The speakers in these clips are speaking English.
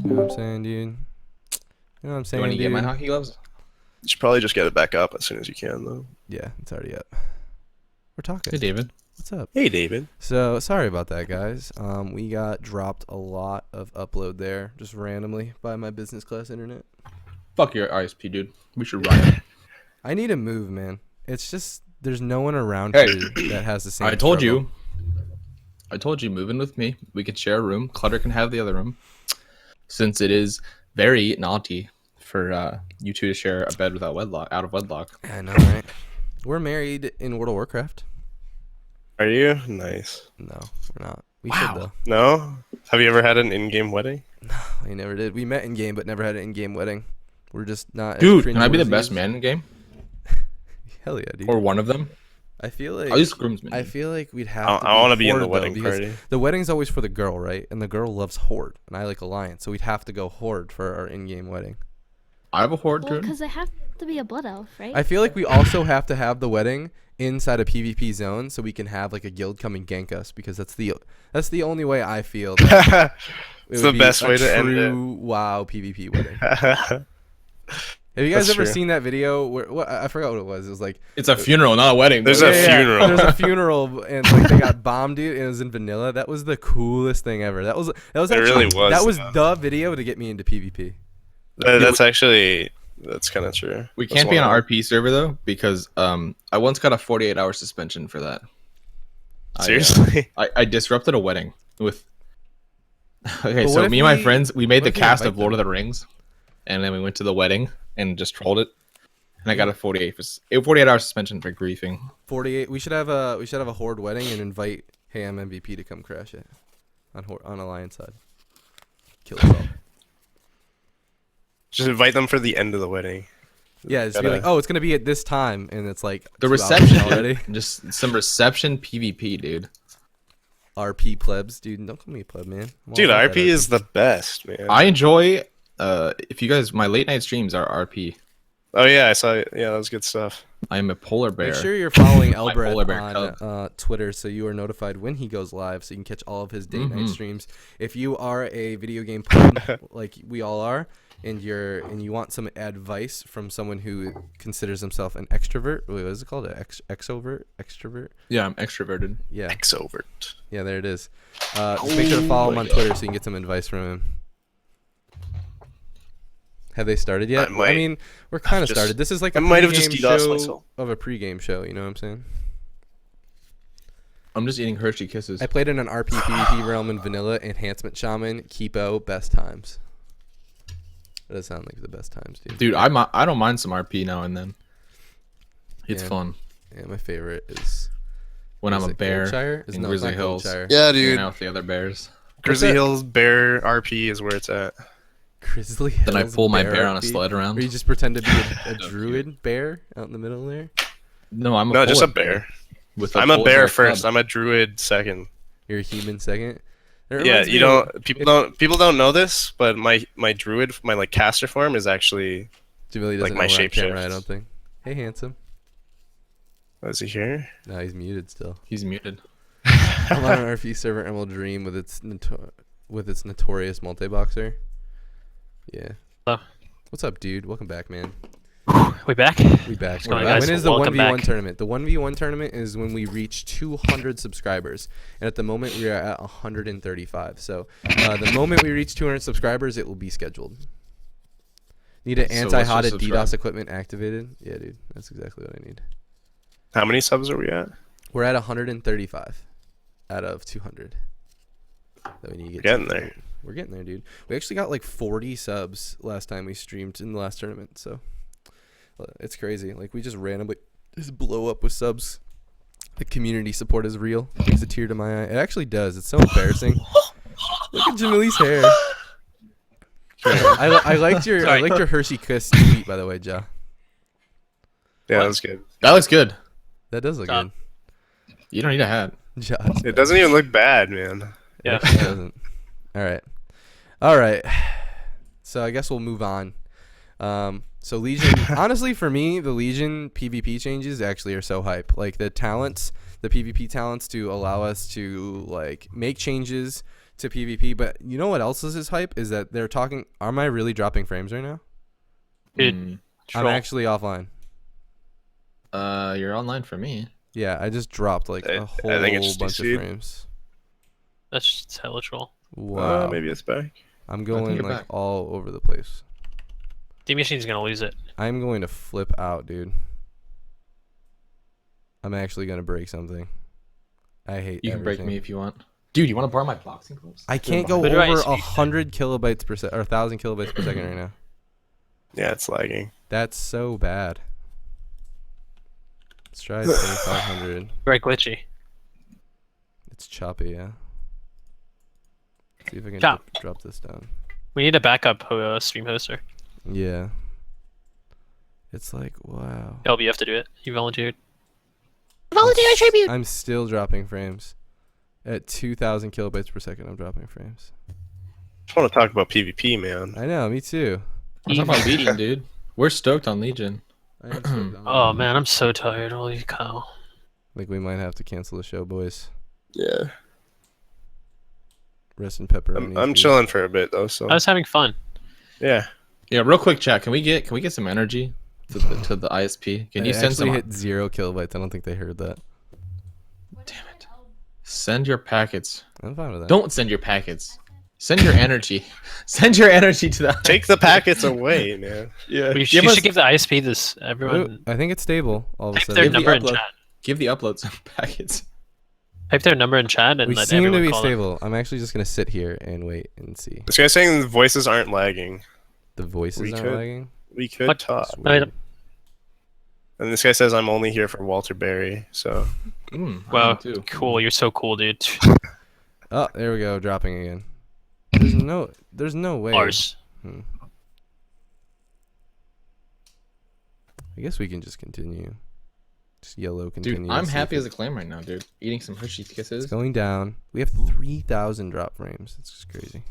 You know what I'm saying, dude? You know what I'm saying, You want to dude? get my hockey gloves? You should probably just get it back up as soon as you can, though. Yeah, it's already up. We're talking. Hey, David. What's up? Hey, David. So, sorry about that, guys. We got dropped a lot of upload there, just randomly, by my business class internet. Fuck your ISP, dude. We should run. I need to move, man. It's just, there's no one around Hey. here that has the same I told struggle. you, move in with me. We could share a room. Clutter can have the other room. Since it is very naughty for you two to share a bed without wedlock, out of wedlock. I know, right? We're married in World of Warcraft. Are you? Nice. No, we're not. We should, though. No? Have you ever had an in-game wedding? I never did. We met in game, but never had an in-game wedding. We're just not. as Dude, can I be the cringeworthy best as- man in game? Hell yeah, dude. Or one of them? I feel like I'll use groomsman. I feel like we'd have. I want to be in the Horde, though, wedding because party. the wedding's always for the girl, right? And the girl loves Horde, and I like Alliance, so we'd have to go Horde for our in-game wedding. I have a horde, Well, dude. because they have to be a blood elf, right? I feel like we also have to have the wedding inside a PvP zone, so we can have like a guild come and gank us, because that's the only way I feel. That It's it the would be best a way to end it. true WoW PvP wedding. Have you guys That's ever true. seen that video? Where I forgot what it was. It was like It's a funeral, not a wedding. There's bro. a funeral. There's a funeral, and like they got bombed, dude. And it was in vanilla. That was the coolest thing ever. That was It actually, really was, That was though. the video to get me into PvP. That's actually, that's kind of true. We That's can't be one on of an RP server though, because I once got a 48-hour suspension for that. them. Seriously? I disrupted a wedding with. Okay, But so what if me and my we- friends, we made what the if we cast invite of Lord of the Rings, and then we went to the wedding and just trolled it, and I got a 48-hour suspension for griefing. 48. We should have a Horde wedding and invite Hey I'm MVP to come crash it on Alliance side. Kill us all. Just invite them for the end of the wedding. Yeah, just be Gotta- like, oh, it's gonna be at this time, and it's like The 2 hours reception already. just some reception PvP, dude. RP plebs, dude. Don't call me a pleb, man. I'm all Dude, about RP that is the best, man. I enjoy. If you guys, my late night streams are RP. Oh, yeah, I saw it. Yeah, that was good stuff. I am a polar bear. Make sure you're following polar bear Elbareth on Twitter so you are notified when he goes live, so you can catch all of his date night streams. If you are a video game pleb, like we all are, and you want some advice from someone who considers himself an extrovert, wait, what is it called? An extrovert? Yeah, I'm extroverted. Yeah, Exovert. yeah, there it is. Just make sure to follow him on Twitter so you can get some advice from him. Have they started yet? I might- mean, we're kind of just- started. This is like I a might have just pregame DDoSed show myself. of a pregame show. You know what I'm saying? I'm just eating Hershey Kisses. I played in an RP PvP realm in vanilla, enhancement shaman, Kipo, best times. That does sound like the best times, dude. Dude, I don't mind some RP now and then. It's Yeah. fun Yeah, my favorite is when what I'm is a it, bear Goldshire? Is in no, Grizzly it's not Hills. Goldshire. Yeah, hanging dude. out with the other bears. Grizzly that? Hills Bear RP is where it's at. Grizzly Hills. Then I pull my bear on a RP, sled around. Where you just pretend to be a druid bear out in the middle there. No, I'm a No, just a polar bear. With I'm a polar bear club. first. I'm a druid second. You're a human second. That Yeah, reminds you me of- don't. People don't know this, but my druid, my like caster form is actually. Jahmilli doesn't like know my we're on camera, shapeshift. I don't think. Hey, handsome. Is he here? No, he's muted still. He's muted. I'm on an RP server, Emerald Dream, with its notorious multi-boxer. Yeah. Hello. What's up, dude? Welcome back, man. We back? We back. What's going on, When guys? is the Welcome 1v1 back. tournament? The 1v1 tournament is when we reach 200 subscribers. And at the moment, we are at 135. So the moment we reach 200 subscribers, it will be scheduled. Need an So let's anti-hotted just subscribe. DDoS equipment activated? Yeah, dude. That's exactly what I need. How many subs are we at? We're at 135 out of 200. That we need to get Getting to. there. We're getting there, dude. We actually got like 40 subs last time we streamed in the last tournament, so it's crazy. Like we just randomly just blow up with subs. The community support is real. It brings a tear to my eye. It actually does. It's so embarrassing. Look at Jahmilli's hair. I liked your Hershey Kiss tweet, by the way, Ja. Yeah, What? that was good. That looks good. That does look Stop. good. You don't need a hat. Ja, It doesn't even look bad, man. Yeah. It doesn't. All right. So I guess we'll move on. So Legion, honestly, for me, the Legion PvP changes actually are so hype. Like the talents, the PvP talents to allow us to like make changes to PvP. But you know what else is hype is that they're talking. Am I really dropping frames right now? Dude, I'm troll. actually offline. You're online for me. Yeah, I just dropped like a whole I think it's bunch of DC'd. frames. That's just hella troll. Wow. Maybe it's back. I'm think going you're like back. all over the place. Dmachine's gonna lose it. I'm going to flip out, dude. I'm actually gonna break something. I hate. You can break everything. me if you want. Dude, you want to borrow my boxing gloves? I can't go But do I over speak then? 100 kilobytes per second or 1,000 kilobytes per second right now. Yeah, it's lagging. That's so bad. Let's try 2,500. Very glitchy. It's choppy, yeah. See if I can Chop. drop this down. We need a backup stream hoster. Yeah. It's like, wow. LB, you have to do it. You volunteered. I'm still dropping frames. At 2,000 kilobytes per second, I'm dropping frames. Just want to talk about PvP, man. I know, me too. I'm talking about Legion, dude. We're stoked on Legion. I am so dumb. Oh man, I'm so tired. Holy cow. Like, we might have to cancel the show, boys. Yeah. Rest in pepperoni. I'm chilling for a bit though, so I was having fun. yeah. Yeah, real quick, chat. Can we get some energy to the ISP? Can you send actually some? hit 0 kilobytes. I don't think they heard that. Damn it! Send your packets. I'm fine with that. Don't send your packets. Send your energy. Send your energy to that. Take the packets away, man. Yeah. You Give should us- give the ISP this. Ooh, Everyone I think it's stable all of a type their sudden. the number in upload. chat. Give the upload some packets. Type their number in chat and We let seem to everyone be call them. stable. I'm actually just gonna sit here and wait and see. This guy's saying the voices aren't lagging. The voices We aren't could- lagging. We could What? talk. That's No, I weird. don't- And this guy says I'm only here for Walterbare, so I am Wow, too. cool. You're so cool, dude. Oh, there we go. Dropping again. There's no way. Lars. I guess we can just continue. Just yellow Dude, continue. I'm see if happy it- as a clam right now, dude. Eating some Hershey Kisses. It's going down. We have 3,000 drop frames. It's just crazy.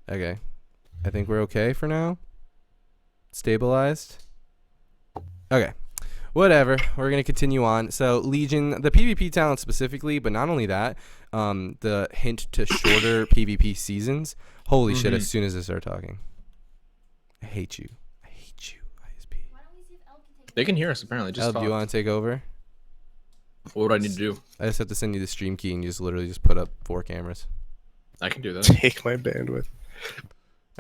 Okay. I think we're okay for now. Stabilized. Okay. Whatever. We're going to continue on. So, Legion, the PvP talent specifically, but not only that, the hint to shorter PvP seasons. Holy shit, as soon as I start talking. I hate you. I hate you, ISP. They can hear us apparently. Just El, do you talk. want to take over? What would I need to do? I just have to send you the stream key and you just literally just put up 4 cameras. I can do that. take my bandwidth.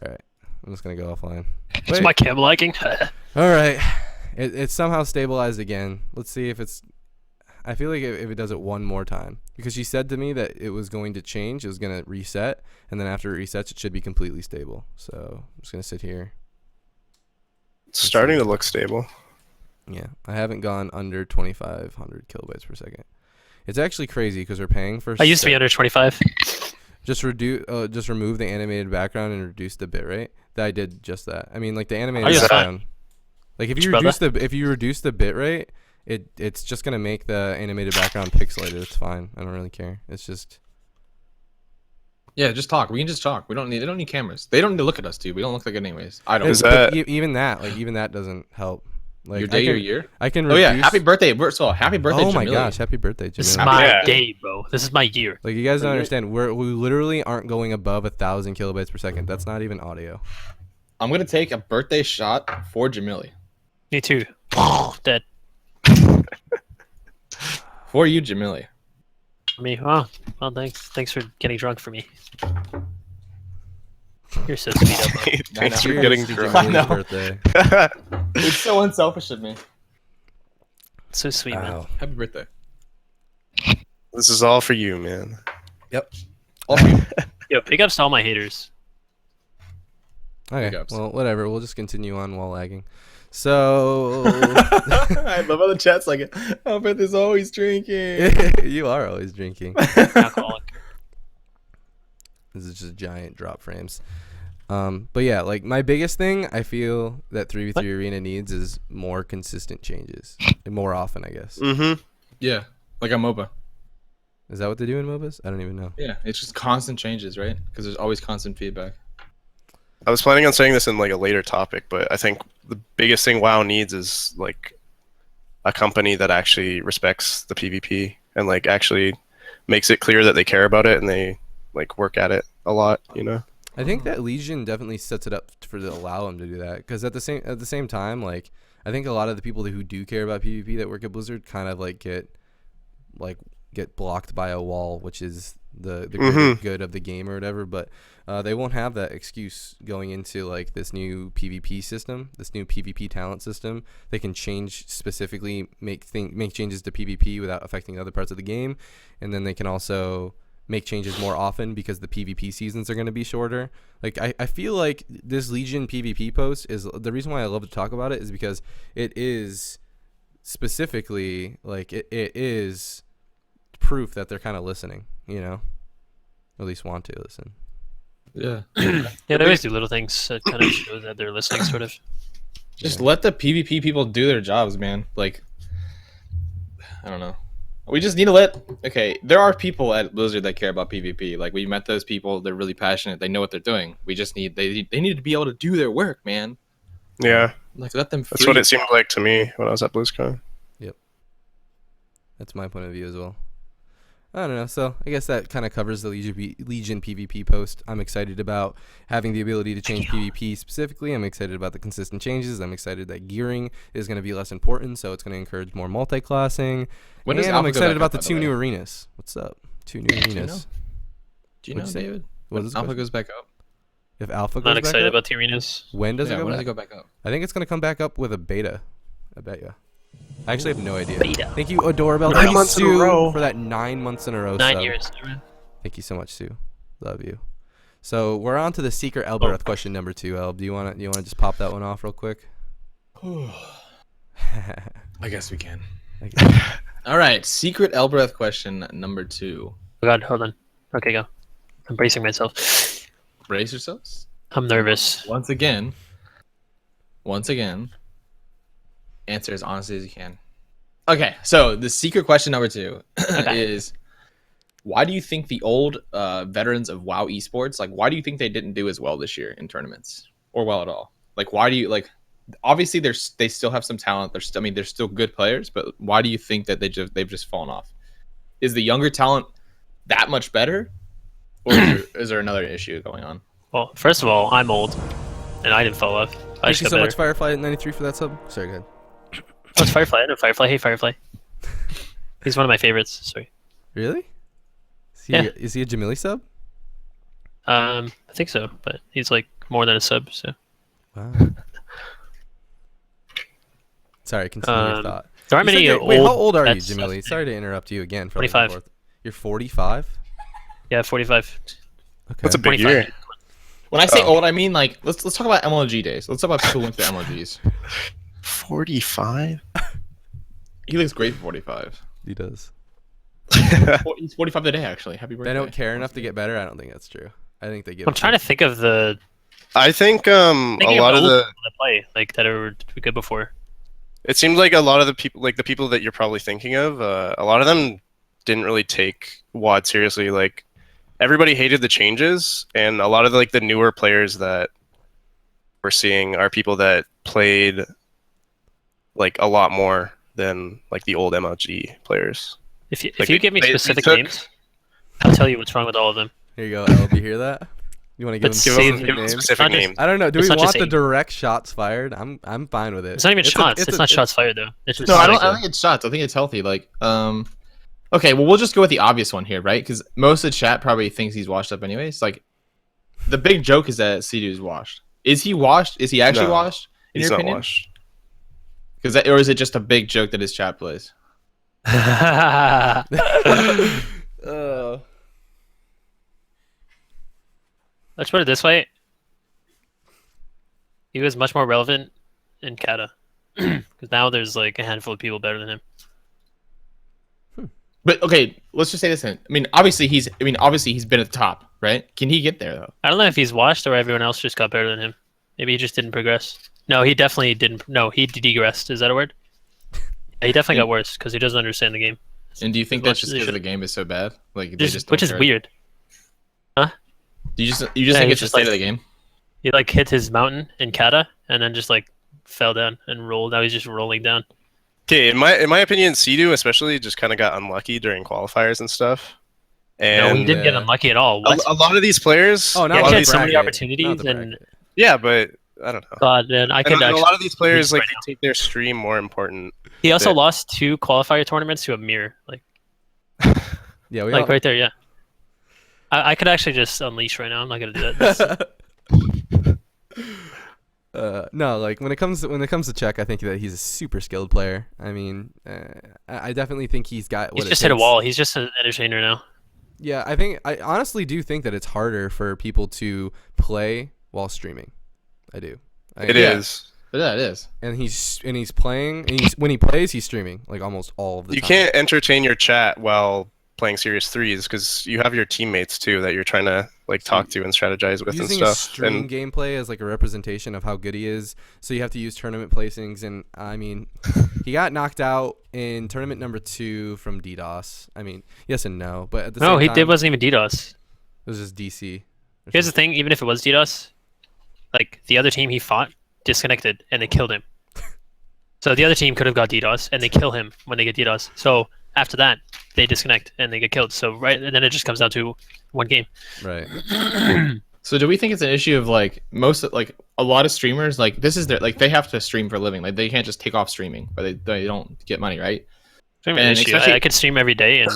All right. I'm just going to go offline. Is Wait. my cam lagging? All right. It's somehow stabilized again. Let's see if it's... I feel like if it does it one more time. Because she said to me that it was going to change. It was going to reset. And then after it resets, it should be completely stable. So I'm just going to sit here. It's starting to look stable. Yeah. I haven't gone under 2,500 kilobytes per second. It's actually crazy because we're paying for... I used to be under 25. Just remove the animated background and reduce the bitrate. I did just that. I mean, like the animated Oh, yeah, background. Like if you Brother. reduce the bitrate, it's just gonna make the animated background pixelated. It's fine. I don't really care. It's just Yeah, just talk. We can just talk. They don't need cameras. They don't need to look at us, dude. We don't look like it anyways. I don't. Is but that- even that doesn't help. Like your I day, can, your year. I can Oh reduce. yeah, happy birthday! First of all, happy birthday! Oh my Jahmilli. gosh, happy birthday, This is Jahmilli. my Yeah. day, bro. This is my year. Like you guys don't understand. We literally aren't going above 1,000 kilobytes per second. That's not even audio. I'm gonna take a birthday shot for Jahmilli. Me too. Dead. For you, Jahmilli. Me. Oh, well, thanks. Thanks for getting drunk for me. You're so sweet, Elbo. Thanks for Cheers getting to drunk. I Jahmilli's know. birthday. It's so unselfish of me. So sweet, man. Wow. Happy birthday. This is all for you, man. All for you. Yo, big ups to all my haters. Okay. Big ups. Well, whatever. We'll just continue on while lagging. So I love how the chat's like, Albert is always drinking. you are always drinking. Alcoholic. This is just giant drop frames. But yeah, like my biggest thing I feel that 3v3 Arena needs is more consistent changes. More often, I guess. Mm-hmm. Yeah, like a MOBA. Is that what they do in MOBAs? I don't even know. Yeah, it's just constant changes, right? Because there's always constant feedback. I was planning on saying this in like a later topic, but I think the biggest thing WoW needs is like a company that actually respects the PvP and like actually makes it clear that they care about it and they like work at it a lot. I think that Legion definitely sets it up to allow them to do that, because at the same time, like I think a lot of the people who do care about PvP that work at Blizzard kind of like get blocked by a wall, which is the greater good of the game or whatever. But they won't have that excuse going into like this new PvP system, this new PvP talent system. They can change specifically, make changes to PvP without affecting other parts of the game, and then they can also make changes more often because the PvP seasons are going to be shorter. Like I feel like this Legion PvP post is the reason why I love to talk about it, is because it is specifically like it is proof that they're kind of listening, at least want to listen. Yeah. Yeah, they always do little things that kind of show that they're listening, sort of. Just let the PvP people do their jobs, man. Like, I don't know. We just need to okay, there are people at Blizzard that care about PvP. Like, we met those people. They're really passionate. They know what they're doing. We just need, they need to be able to do their work, man. Yeah. Like, let them free. That's what it seemed like to me when I was at Blizzcon. Yep. That's my point of view as well. I don't know. So I guess that kind of covers the Legion PvP post. I'm excited about having the ability to change PvP specifically. I'm excited about the consistent changes. I'm excited that gearing is going to be less important, so it's going to encourage more multi-classing. When does And Alpha I'm go excited back about up, the by the 2 new way? arenas. What's up? 2 new arenas. Do you know, What'd you say? David? What When is the Alpha question? goes back up? If Alpha I'm goes not back excited up? about the arenas. When does Yeah, it go when back? does it go back up? I think it's going to come back up with a beta. I bet you. I actually have no idea. Beta. Thank you, Adorable. 9 Thank you, months in a Sue, row. for that 9 months in a row. 9 sub. years. Thank you so much, Sue. Love you. So we're on to the secret Elbareth question number 2. Elb, do you want to just pop that one off real quick? I guess we can. Okay. All right, secret Elbareth question number 2. Oh god, hold on. Okay, go. I'm bracing myself. Brace yourselves. I'm nervous. Once again, answer as honestly as you can. Okay, so the secret question number 2 is, why do you think the old veterans of WoW esports, like, why do you think they didn't do as well this year in tournaments, or well at all? Like, why do you, like, obviously they still have some talent. They're still good players, but why do you think that they've just fallen off? Is the younger talent that much better, or is there another issue going on? Well, first of all, I'm old, and I didn't fall off. I Thank just you got so better. much, Firefly 93, for that sub. Sorry, go ahead. Oh, it's Firefly. I know Firefly. Hey, Firefly. He's one of my favorites. Sorry. Really? Yeah. Is he a Jahmilli sub? I think so, but he's like more than a sub. So Wow. Sorry, continue your thought. there aren't You said many you're- old. wait, how old are you, vets Jahmilli? left. Sorry to interrupt you again. For 45. the 4th. You're 45? Yeah, 45. Okay. That's a big 25. year. When I say Oh. old, I mean, like, let's talk about MLG days. Let's talk about people who went to MLGs. 45? He looks great for 45. He does. He's 45 today, actually. Happy birthday. They don't care enough to get better? I don't think that's true. I think they give I'm trying to think of the I think a thinking lot of old the people that play like that are good before. it seems like a lot of the people, like the people that you're probably thinking of, a lot of them didn't really take WoD seriously. Like, everybody hated the changes, and a lot of the newer players that we're seeing are people that played like a lot more than like the old MLG players. If you Like, give me they specific took- names, I'll tell you what's wrong with all of them. Here you go, Elb. You hear that? You want to give But them Give say them specific names? specific not just- names. I don't know. Do It's we not want just the aim. direct shots fired? I'm fine with it. It's not even shots. It's not a- shots fired though. It's just No, I don't. like, I think it's shots. I think it's healthy. Like, okay, well, we'll just go with the obvious one here, right? Because most of the chat probably thinks he's washed up anyways. Like, the big joke is that C2 is washed. Is he washed? Is he actually No, washed? In He's your not opinion? washed. Because or is it just a big joke that his chat plays? Let's put it this way. He was much more relevant in Kata. Because now there's like a handful of people better than him. But okay, let's just say this. I mean, obviously he's been at the top, right? Can he get there though? I don't know if he's washed or everyone else just got better than him. Maybe he just didn't progress. No, he definitely didn't. No, he degressed. Is that a word? Yeah, he definitely got worse because he doesn't understand the game. And do you think As that's much just as he because the should. game is so bad? Like, they Just, just which don't is care? weird. Do you just Yeah, think he's it's the just state like- of the game? He like hit his mountain in Kata and then just like fell down and rolled. Now he's just rolling down. Okay, in my opinion, Sea-Doo especially just kind of got unlucky during qualifiers and stuff. And No, he didn't get unlucky at all. What? a lot of these players. Oh, He not actually the had so many bracket. opportunities, Not the and bracket. Yeah, but I don't know. God, man, I could And a actually. lot of these players right like they take their stream more important. He also bit. lost 2 qualifier tournaments to a mirror, like Yeah, we like all, right there. Yeah, I could actually just unleash right now. I'm not gonna do that. no, like when it comes to Czech, I think that he's a super skilled player. I mean, I definitely think he's got. What He's it just hit a takes. wall. He's just an entertainer now. Yeah, I honestly do think that it's harder for people to play while streaming. I do. It is. Yeah, it is. And he's playing. And when he plays, he's streaming like almost all of the You time. can't entertain your chat while playing Series 3s because you have your teammates too that you're trying to like talk to and strategize with and using stuff. his stream And gameplay as like a representation of how good he is. So you have to use tournament placings, and I mean, he got knocked out in tournament number 2 from DDoS. I mean, yes and no, but at the No, same he time, did wasn't even DDoS. it was just DC. or Here's the something. thing: even if it was DDoS, like the other team he fought disconnected and they killed him. So the other team could have got DDoS and they kill him when they get DDoS. So after that, they disconnect and they get killed. So right, and then it just comes down to one game. Right. So do we think it's an issue of like like a lot of streamers like this is their like they have to stream for a living, like they can't just take off streaming or they don't get money, right? It's not even an And issue. especially- I could stream every day and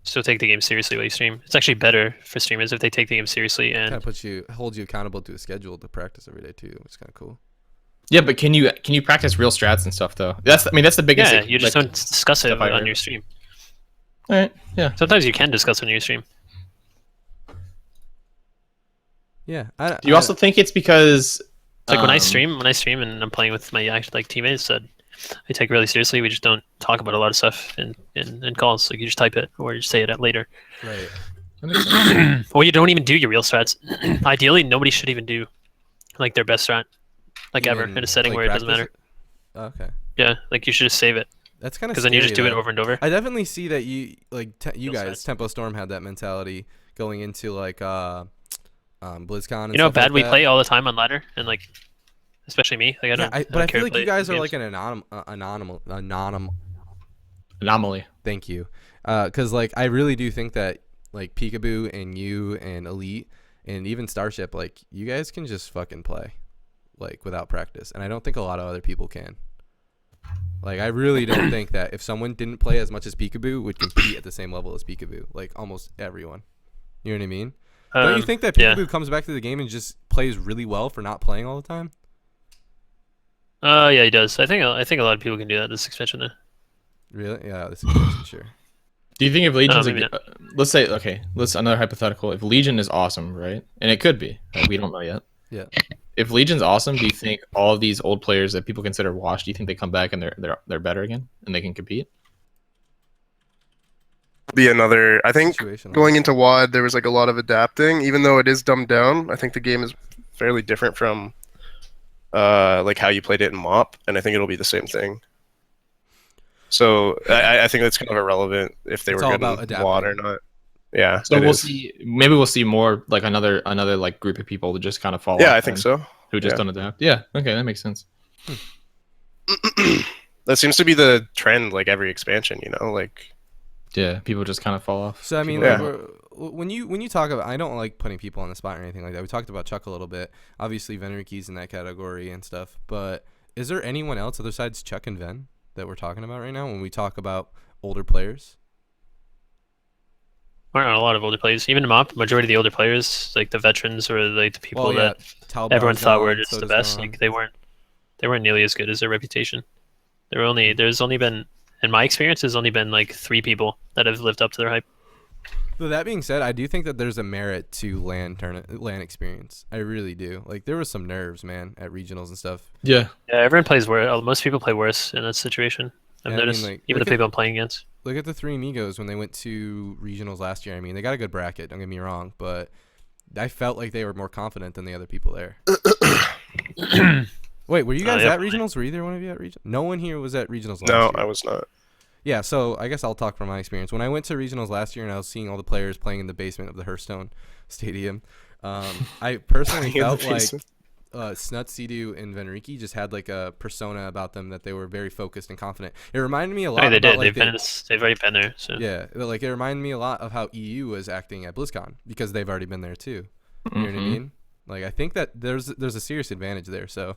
still take the game seriously while you stream. It's actually better for streamers if they take the game seriously Kind and of holds you accountable to a schedule to practice every day too, which is kind of cool. Yeah, but can you practice real strats and stuff though? That's the biggest. yeah, you just like, don't discuss it stuff I on heard. your stream. All right. Yeah. Sometimes you can discuss it on your stream. Yeah. Do you also think it's because It's like when I um, stream and I'm playing with my like teammates that I take really seriously. We just don't talk about a lot of stuff in calls. Like you just type it or you just say it later. Right. that makes sense. Or you don't even do your real strats. Ideally, nobody should even do like their best strat, like You ever, mean, in a setting like, where it doesn't practice matter. it? Okay. Yeah, like you should just save it That's kind of because then you just do it over and over. I definitely see that you you Real guys stats. Tempo Storm had that mentality going into like BlizzCon. And You know how stuff bad like we that. play all the time on ladder, and like especially me. Like I Yeah, don't. but don't I care feel to like play you guys are games. like an anomaly. Anomaly. Thank you. Because like I really do think that like Peekaboo and you and Elite and even Starship, like you guys can just fucking play like without practice, and I don't think a lot of other people can. Like I really don't think that if someone didn't play as much as Peekaboo would compete at the same level as Peekaboo. Like almost everyone. You know what I mean? Don't you think that yeah. Peekaboo comes back to the game and just plays really well for not playing all the time? Yeah, he does. I think a lot of people can do that. This expansion though. Really? Yeah, this is for sure. Do you think if Legion's maybe let's say let's another hypothetical. If Legion is awesome, right? And it could be. Right? We don't know yet. Yeah. If Legion's awesome, do you think all of these old players that people consider washed, do you think they come back and they're better again and they can compete? be another. I think Situational. going into WOD, there was like a lot of adapting, even though it is dumbed down. I think the game is fairly different from like how you played it in MOP, and I think it'll be the same thing. So I think that's kind of irrelevant if they It's were all good about in adapting. WOD or not. Yeah, So it we'll is. see. Maybe we'll see more like another like group of people to just kind of fall. Yeah, off I think and- so. Who just Yeah. don't adapt. Yeah. Okay, that makes sense. That seems to be the trend, like every expansion. You know, like Yeah, people just kind of fall off. So I mean, Yeah. like, when you talk about, I don't like putting people on the spot or anything like that. We talked about Chuck a little bit. Obviously, Venriki's in that category and stuff. But is there anyone else other besides Chuck and Ven that we're talking about right now when we talk about older players? Aren't a lot of older players. Even in MOP, majority of the older players, like the veterans or like the people that everyone thought were just the best, like they weren't nearly as good as their reputation. There's only been, in my experience, there's only been like 3 people that have lived up to their hype. So that being said, I do think that there's a merit to LAN experience. I really do. Like there was some nerves, man, at regionals and stuff. Yeah. Yeah, everyone plays worse. Most people play worse in that situation. I've Yeah, I mean, noticed, like, even look the at- people I'm playing against. Look at the 3 Amigos when they went to regionals last year. I mean, they got a good bracket. Don't get me wrong, but I felt like they were more confident than the other people there. Wait, were you guys yeah, at regionals? Were either one of you at regionals? No one here was at regionals last no, year. I was not. Yeah, so I guess I'll talk from my experience. When I went to regionals last year and I was seeing all the players playing in the basement of the Hearthstone Stadium, I personally Playing in the felt like basement. Snuts, Sea-Doo, and Venriki just had like a persona about them that they were very focused and confident. It reminded me a lot. They about, did. Like, They've already been there. So yeah, like it reminded me a lot of how EU was acting at BlizzCon because they've already been there too. You know what I mean? Like I think that there's a serious advantage there. So,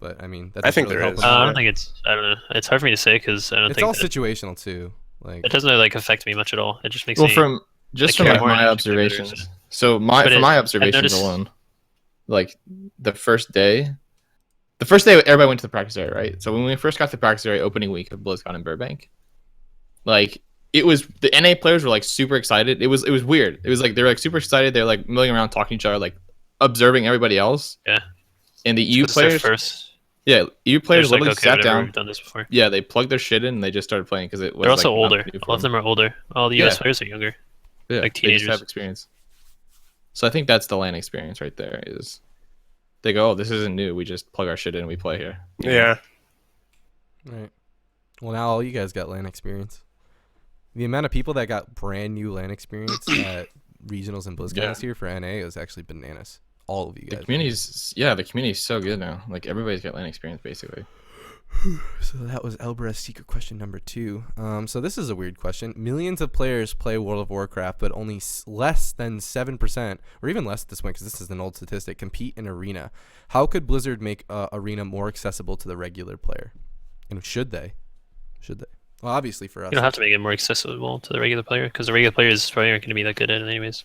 but I mean, that I think really there help is. them out. I don't think it's. I don't know. It's hard for me to say because I don't It's think all that, situational too. Like it doesn't really, like affect me much at all. It just makes Well, me. from just I from care more my than observations. competitors. So But from my I've observations noticed- alone, like the first day everybody went to the practice area, right? So when we first got to the practice area opening week of BlizzCon in Burbank, like it was the NA players were like super excited. It was weird. It was like they were like super excited. They're like milling around talking to each other, like observing everybody else. Yeah. And the EU It's their players, first. yeah, EU players They're just literally like, okay, sat whatever, down. we've done this before. Yeah, they plugged their shit in and they just started playing because it was. They're also like, older. new for All of them are older. All the US players are younger. Yeah, like they just teenagers. have experience. So I think that's the LAN experience right there. Is they go, oh, this isn't new. We just plug our shit in and we play here. You know? Yeah. right. Well, now all you guys got LAN experience. The amount of people that got brand new LAN experience at regionals and BlizzCon this year for NA is actually bananas. All of you The guys. the community's so good now. Like everybody's got LAN experience basically. So that was Elbareth's secret question number 2. So this is a weird question. Millions of players play World of Warcraft, but only less than 7%, or even less at this point, because this is an old statistic, compete in Arena. How could Blizzard make Arena more accessible to the regular player? And should they? Well, obviously for us. You don't have to make it more accessible to the regular player because the regular players probably aren't going to be that good at it anyways.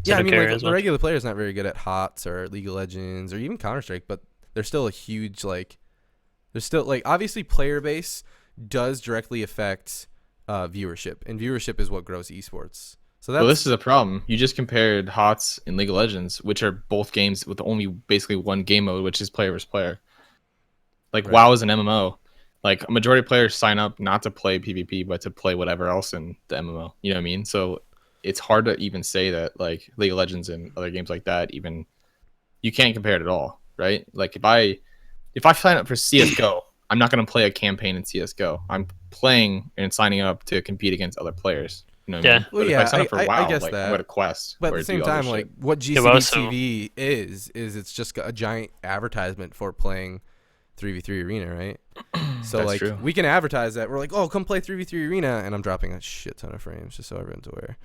Yeah, I mean, like, as the much. regular player is not very good at HOTS or League of Legends or even Counter-Strike, but there's still a huge, like, there's still, like, obviously player base does directly affect viewership, and viewership is what grows esports. So that's, Well, this is a problem. You just compared HOTS and League of Legends, which are both games with only basically one game mode, which is player versus player. Like Right. WoW is an MMO. Like a majority of players sign up not to play PvP, but to play whatever else in the MMO. You know what I mean? So it's hard to even say that like League of Legends and other games like that, even you can't compare it at all, right? Like if I sign up for CS:GO, I'm not going to play a campaign in CS:GO. I'm playing and signing up to compete against other players. You know what I mean? Yeah. Well, But if I sign up for I WoW, guess like that. I'm going to quest. But at or the same do other time, shit. like, what well, GCB is it's just a giant advertisement for playing 3v3 Arena, right? So That's like true. we can advertise that. We're like, oh, come play 3v3 Arena, and I'm dropping a shit ton of frames just so everyone's aware.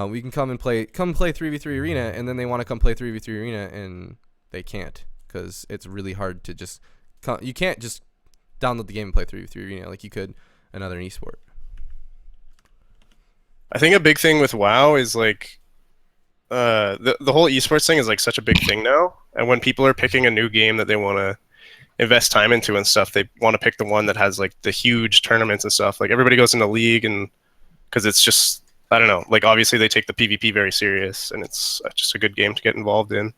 We can come play 3v3 Arena, and then they want to come play 3v3 Arena, and they can't because it's really hard to just. You can't just download the game and play 3v3 Arena like you could another esport. I think a big thing with WoW is like the whole esports thing is like such a big thing now, and when people are picking a new game that they want to invest time into and stuff, they want to pick the one that has like the huge tournaments and stuff. Like everybody goes into League, and because it's just, I don't know, like obviously they take the PvP very serious, and it's just a good game to get involved in.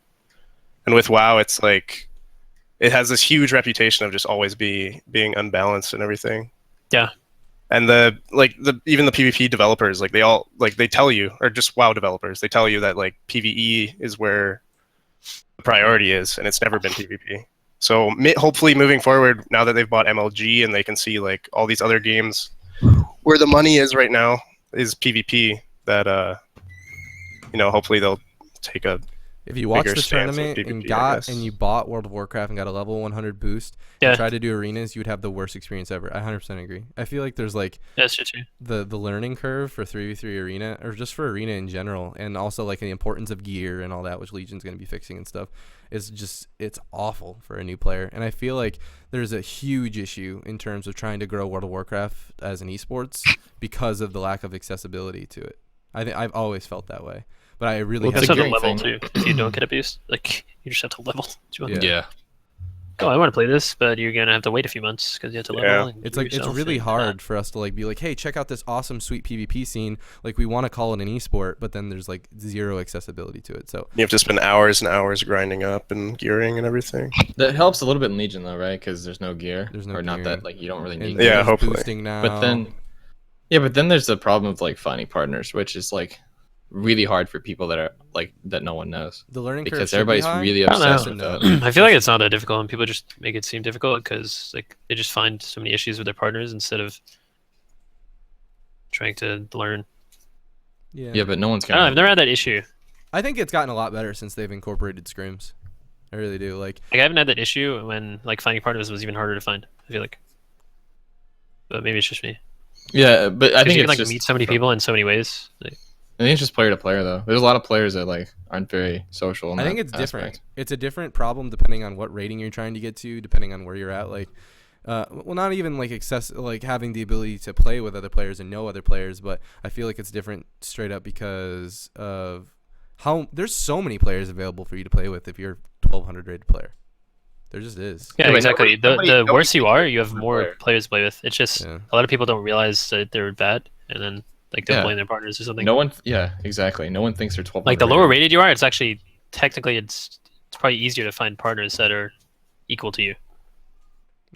And with WoW, it's like it has this huge reputation of just always being unbalanced and everything. Yeah. And even the PvP developers, like they tell you, or just WoW developers, they tell you that like PvE is where the priority is, and it's never been PvP. So hopefully moving forward, now that they've bought MLG and they can see like all these other games where the money is right now is PvP, that hopefully they'll take a If you watch bigger the stance with tournament PvP, and you bought World of Warcraft and got a level 100 boost and tried to do arenas, you would have the worst experience ever. I 100% agree. I feel like there's like That's true too. the learning curve for 3v3 Arena, or just for Arena in general, and also like the importance of gear and all that, which Legion's going to be fixing and stuff, is just, it's awful for a new player. And I feel like there's a huge issue in terms of trying to grow World of Warcraft as an esports because of the lack of accessibility to it. I've always felt that way. But I really Well, That's it's a also the gearing level thing. too. If you don't get a boost, like you just have to level. Yeah. Oh, I want to play this, but you're gonna have to wait a few months because you have to level. Yeah. And It's do like, it's yourself really and hard for us to like be like, hey, check out this awesome sweet PvP scene. Like we want to call it an esport, but then there's like zero accessibility to it. So you have to spend hours and hours grinding up and gearing and everything. That helps a little bit in Legion though, right? Because there's no gear. There's no or not gear. that like you don't really need. and gear. Yeah, there's hopefully. boosting now. But then there's the problem of like finding partners, which is like really hard for people that are like that no one knows, the learning curve because should be everybody's high. really I don't obsessed know. with that. I feel like it's not that difficult, and people just make it seem difficult because like they just find so many issues with their partners instead of trying to learn. Yeah, but no one's I don't know, gonna. I've never had that issue. I think it's gotten a lot better since they've incorporated scrims. I really do. Like I haven't had that issue when like finding partners was even harder to find. I feel like, but maybe it's just me. Yeah, but I think You it's can like just meet so many people in so many ways. Like, I think it's just player to player though. There's a lot of players that like aren't very social. In I think that it's different. aspect. It's a different problem depending on what rating you're trying to get to, depending on where you're at. Like, well, not even like like having the ability to play with other players and know other players, but I feel like it's different straight up because of how there's so many players available for you to play with if you're 1200 rated player. There just is. yeah, Wait, exactly. The worse you are, you have one more player. players to play with. It's just Yeah. a lot of people don't realize that they're bad, and then like they'll Yeah. blame their partners or something. No one. Yeah, exactly. No one thinks they're 12. Like the lower rated you are, it's actually technically it's probably easier to find partners that are equal to you.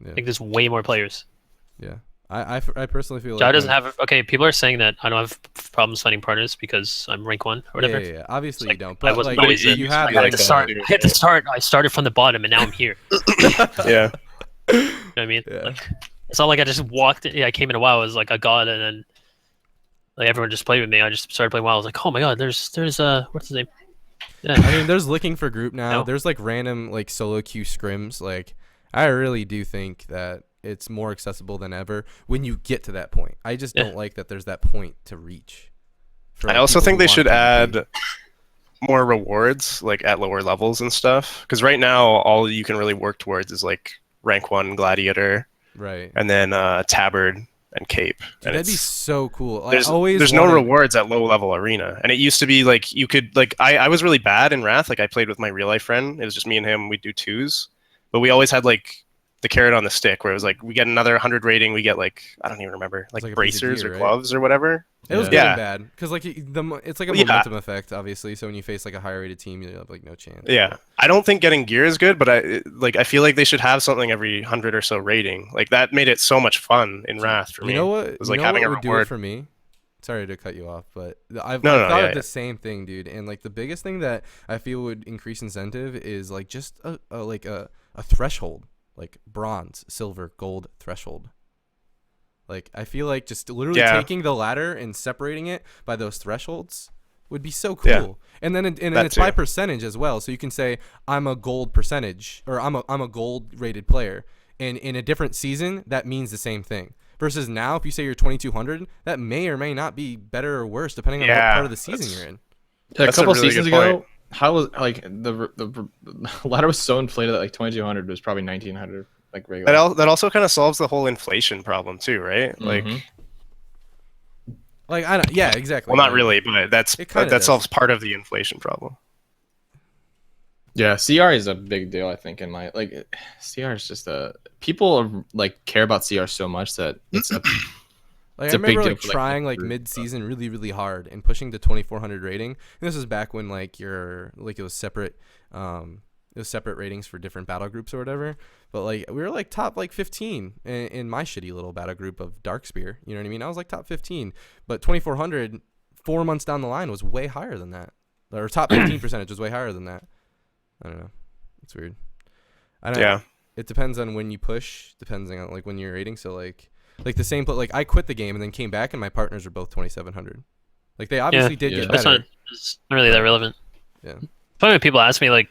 Yeah. Like there's way more players. Yeah. I personally feel Jai like doesn't have. Okay, people are saying that I don't have problems finding partners because I'm rank 1 or whatever. Yeah. Obviously Like, you don't. I But wasn't like always you in. have I had like to start. I had to start. I started from the bottom, and now I'm here. Yeah. You know what I mean? Yeah. Like, it's not like I just walked. Yeah, I came in a WoW as like a god, and then like everyone just played with me. I just started playing WoW. I was like, oh my god, there's what's his name? Yeah. I mean, there's looking for group now. No. There's like random like solo queue scrims. Like I really do think that it's more accessible than ever when you get to that point. I just don't like that there's that point to reach. for, I like, also people think who they want should PvP. add more rewards like at lower levels and stuff. Because right now, all you can really work towards is like rank 1 gladiator Right. and then tabard and cape. Dude, And that'd be it's- so cool. I there's always there's no wanted- rewards at low level arena, and it used to be like you could like I was really bad in Wrath. Like I played with my real life friend. It was just me and him. We'd do twos, but we always had like the carrot on the stick, where it was like we get another 100 rating, we get like I don't even remember like, like a piece of bracers gear, or right? gloves or whatever. It was Yeah. good Yeah. and bad because like it's like a Well, yeah. momentum effect, obviously. So when you face like a higher rated team, you have like no chance. Yeah, I don't think getting gear is good, but I feel like they should have something every 100 or so rating. Like that made it so much fun in Wrath for me. You know what? It was You like know having what a would do it reward. for me? Sorry to cut you off, but I've No, thought yeah, of yeah. the same thing, dude. And like the biggest thing that I feel would increase incentive is like just a threshold, like bronze, silver, gold threshold. Like I feel like just literally Yeah. taking the ladder and separating it by those thresholds would be so cool. Yeah. And then That it's by too. percentage as well. So you can say I'm a gold percentage or I'm a gold rated player. And in a different season, that means the same thing. Versus now, if you say you're 2200, that may or may not be better or worse depending on what Yeah, part of the season that's- you're in. Yeah, a That's a couple really seasons good ago, point. how was like the ladder was so inflated that like 2200 was probably 1900 like regular. That also kind of solves the whole inflation problem too, right? Like, Mhm. Like I don't, yeah, exactly. well, not Like, really, but It kinda that does. solves part of the inflation problem. Yeah, CR is a big deal. I think in my like CR is just a people are, like care about CR so much that it's a Like It's I a big remember deal like for, like, trying like group, mid-season really really hard and pushing to 2400 rating. And this was back when like it was separate ratings for different battle groups or whatever. But like we were like top like 15 in my shitty little battle group of Darkspear. You know what I mean? I was like top 15, but 2400 4 months down the line was way higher than that. Or top 15 percentage was way higher than that. I don't know. It's weird. I don't know. Yeah. It depends on when you push, depending on like when you're rating. So like the same, but like I quit the game and then came back and my partners are both 2700. Like they obviously did yeah. get That's better. not, it's not really that relevant. Yeah. Probably when people ask me like,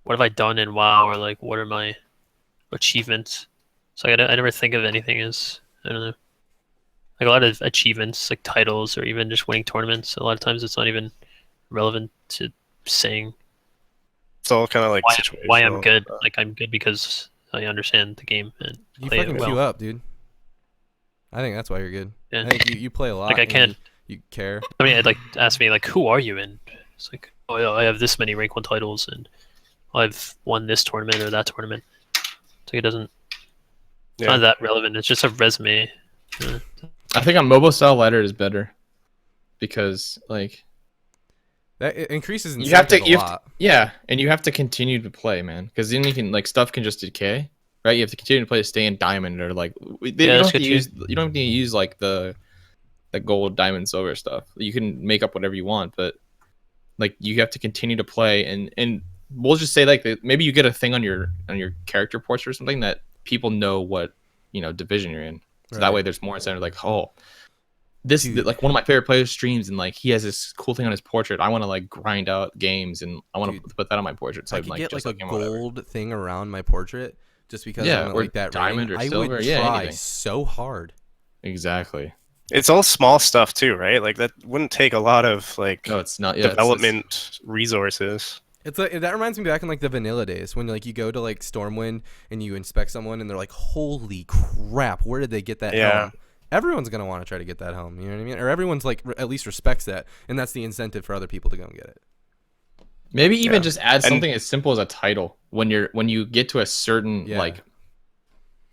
what have I done in WoW, or like what are my achievements? So I never think of anything as, I don't know, like a lot of achievements like titles or even just winning tournaments. A lot of times it's not even relevant to saying It's all kind of like why I'm situational. good. Like I'm good because I understand the game and You play fucking it well. queue up, dude. I think that's why you're good. Yeah. I think you play a lot. Like I and can't. You care. I mean, I'd like ask me like, who are you? And it's like, oh, yeah, I have this many rank 1 titles, and I've won this tournament or that tournament. So it doesn't. It's Yeah. not that relevant. It's just a resume. I think on mobile style ladder is better because like That it increases you have to incentive a lot. yeah, and you have to continue to play, man, because then you can like stuff can just decay, right? You have to continue to play to stay in diamond or like you Yeah, don't that's have to good too. use you don't have to use like the gold, diamond, silver stuff. You can make up whatever you want, but like you have to continue to play and we'll just say like maybe you get a thing on your character portrait or something that people know what division you're in. So that Right. way there's more incentive like, oh, like one of my favorite players streams, and like he has this cool thing on his portrait. I want to like grind out games, and I want to put that on my portrait. So I I'm could like get just like like a him, whatever. gold thing around my portrait just because Yeah, I want or like that diamond rating. or silver, I would yeah, try anything. so hard. Exactly. It's all small stuff too, right? Like that wouldn't take a lot of like No, it's not. Yeah, development resources. It's like that reminds me back in like the vanilla days when like you go to like Stormwind and you inspect someone and they're like, holy crap, where did they get that helm? Everyone's gonna want to try to get that helm, you know what I mean? Or everyone's like at least respects that, and that's the incentive for other people to go and get it. Maybe even just add something as simple as a title when you get to a certain like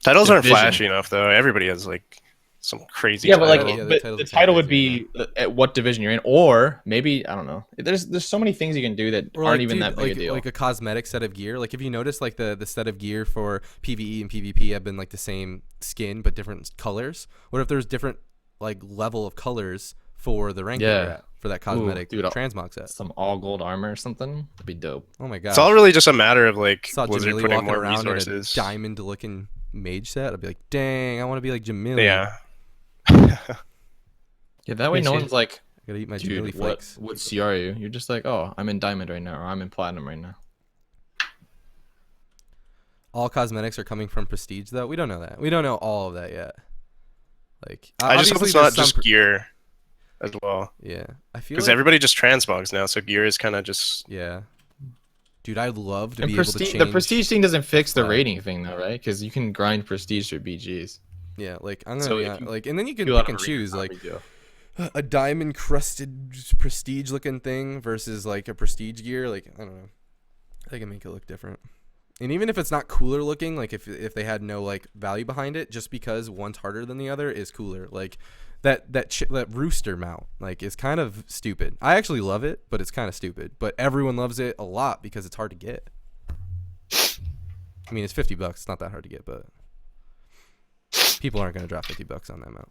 titles aren't division. flashy enough though. Everybody has like some crazy but like title. the title would be at what division you're in, or maybe I don't know. There's so many things you can do that aren't even that big a deal. Like a cosmetic set of gear. Like if you notice, like the set of gear for PvE and PvP have been like the same skin but different colors. What if there's different like level of colors for the rank you're at, for that cosmetic transmog set? Some all gold armor or something. That'd be dope. Oh my god! It's all really just a matter of like Blizzard Jahmilli putting more around resources. In a diamond looking mage set. I'd be like, dang, I want to be like Jahmilli. Yeah. Yeah, that way no one's like, I gotta eat my dude, Jahmilli flakes. what CR are you? You're just like, oh, I'm in diamond right now, or I'm in platinum right now. All cosmetics are coming from prestige, though. We don't know that. We don't know all of that yet. Like, I just hope it's not just gear as well. Yeah, I feel because like everybody just transmogs now, so gear is kind of just Dude, I'd love to and be able to change. The prestige thing doesn't fix the rating thing, though, right? Because you can grind prestige for BGs. Yeah, like I'm gonna be like, and then you can pick and choose like a diamond crusted prestige looking thing versus like a prestige gear. Like I don't know, they can make it look different. And even if it's not cooler looking, like if they had no like value behind it, just because one's harder than the other is cooler. Like that rooster mount like is kind of stupid. I actually love it, but it's kind of stupid. But everyone loves it a lot because it's hard to get. I mean, it's $50. It's not that hard to get, but people aren't going to drop $50 on that mount.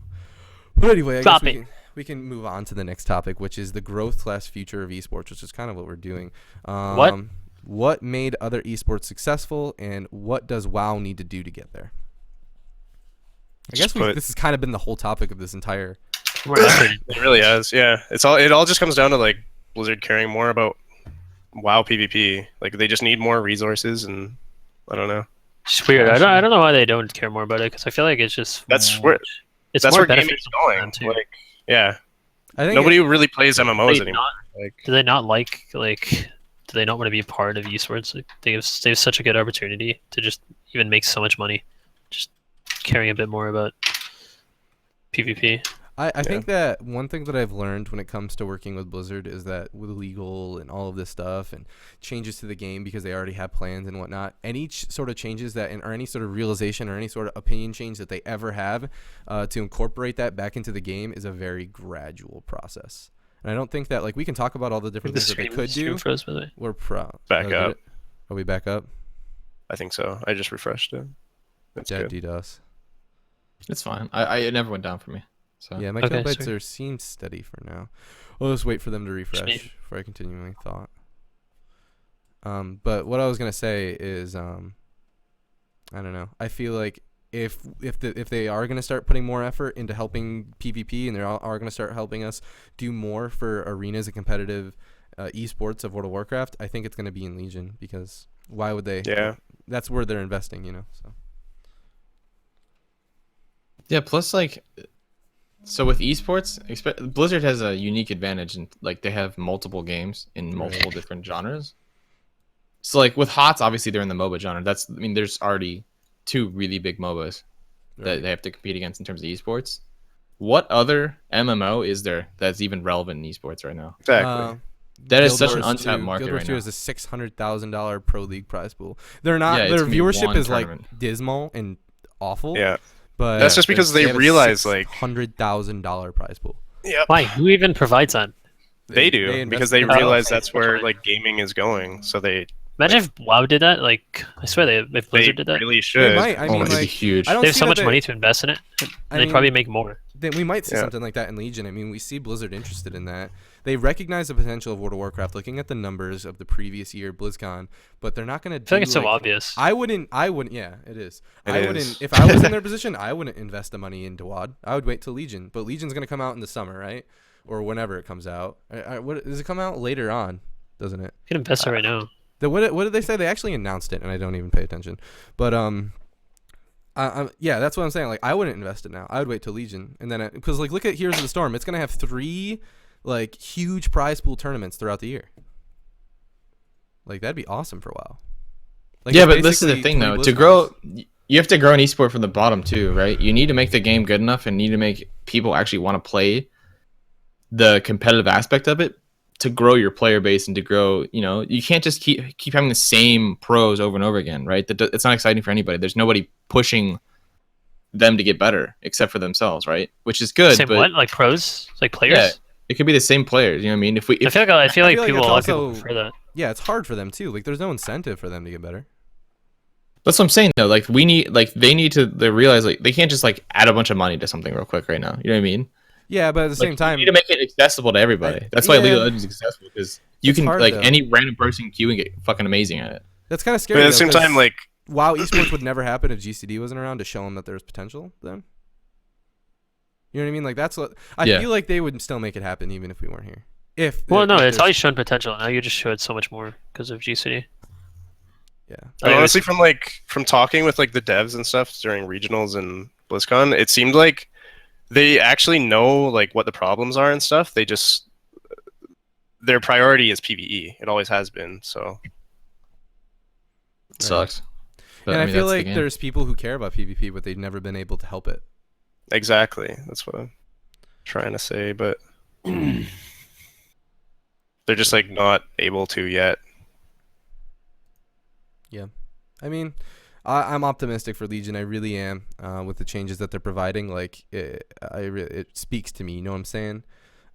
But anyway, I guess we can move on to the next topic, which is the growth/future of esports, which is kind of what we're doing. What made other esports successful, and what does WoW need to do to get there? I guess this has kind of been the whole topic of this entire. It really has, yeah. It all just comes down to like Blizzard caring more about WoW PvP. Like they just need more resources, and I don't know. It's weird. I don't know why they don't care more about it, because I feel like it's just that's where gaming's going. Like, yeah, I think nobody really plays MMOs anymore. Do they not like? Do they not want to be a part of esports? Like, they have such a good opportunity to just even make so much money, just caring a bit more about PvP. I think that one thing that I've learned when it comes to working with Blizzard is that with legal and all of this stuff and changes to the game, because they already have plans and whatnot, any sort of changes that or any sort of realization or any sort of opinion change that they ever have to incorporate that back into the game is a very gradual process. And I don't think that, like, we can talk about all the different things that they could do. Froze, by the way. We're proud. Back up. Are we back up? I think so. I just refreshed it. That's good. DDoS. It's fine. It never went down for me. So. Yeah, my kilobytes seem steady for now. We'll just wait for them to refresh before I continue my thought. But what I was gonna say is, I don't know. I feel like if they are gonna start putting more effort into helping PvP, and they are gonna start helping us do more for arenas and competitive esports of World of Warcraft, I think it's gonna be in Legion, because why would they? Yeah, that's where they're investing, you know. So. Yeah. Plus, like. So with esports, Blizzard has a unique advantage, in like they have multiple games in multiple different genres. So like with HOTS, obviously they're in the MOBA genre. There's already 2 really big MOBAs that they have to compete against in terms of esports. What other MMO is there that's even relevant in esports right now? Exactly. That is such an untapped market Guild Wars right 2 now. is a $600,000 pro league prize pool. They're not. Their viewership is like dismal and awful. Yeah. But that's just because they realize like $100,000 prize pool. Yeah. Why? Who even provides that? They do, because they realize that's where like gaming is going. So they imagine if WoW did that. Like I swear, if Blizzard did that, really should. They might. I mean, it'd be huge. They have so much money to invest in it. They probably make more. Then we might see something like that in Legion. I mean, we see Blizzard interested in that. they recognize the potential of World of Warcraft, looking at the numbers of the previous year BlizzCon, but they're not going to. I feel like it's so obvious. I wouldn't. Yeah, it is. It wouldn't. is. If I was in their position, I wouldn't invest the money into WoD. I would wait till Legion, but Legion's going to come out in the summer, right? Or whenever it comes out. Does it come out later on? Doesn't it? You can invest it right now. What did they say? They actually announced it, and I don't even pay attention. But yeah, that's what I'm saying. Like, I wouldn't invest it now. I would wait till Legion, and then because like, look at Heroes of the Storm. It's gonna have 3 like huge prize pool tournaments throughout the year. Like, that'd be awesome for a while. Like, yeah, but this is the thing though. To grow, you have to grow an esport from the bottom too, right? You need to make the game good enough, and need to make people actually want to play the competitive aspect of it to grow your player base and to grow. You know, you can't just keep having the same pros over and over again, right? It's not exciting for anybody. There's nobody pushing them to get better except for themselves, right? Which is good. Same but what? Like pros? Like players? Yeah, it could be the same players. You know what I mean? I feel like it's a lot of people also- prefer that. Yeah, it's hard for them too. Like, there's no incentive for them to get better. That's what I'm saying though. Like they need to realize like they can't just like add a bunch of money to something real quick right now. You know what I mean? Yeah, but at the same Like, time, you need to make it accessible to everybody. That's why Yeah. League of Legends is accessible because you It's can hard, like though. any random person queue and get fucking amazing at it. that's kind of But scary. at the though, same 'cause time, like, WoW esports would never happen if GCD wasn't around to show them that there's potential. Then, you know what I mean? Like, that's what I Yeah. feel like they would still make it happen even if we weren't here. If Well, no, if it's there's- always shown potential. Now you just show it so much more because of GCD. yeah. and honestly, from talking with like the devs and stuff during regionals and BlizzCon, it seemed like they actually know like what the problems are and stuff. They just their priority is PvE. It always has been. So It sucks. But, And I mean, feel that's the like game. there's people who care about PvP, but they've never been able to help it. exactly, that's what I'm trying to say. But they're just like not able to yet. I mean, I'm optimistic for Legion. I really am with the changes that they're providing. Like, it speaks to me. You know what I'm saying?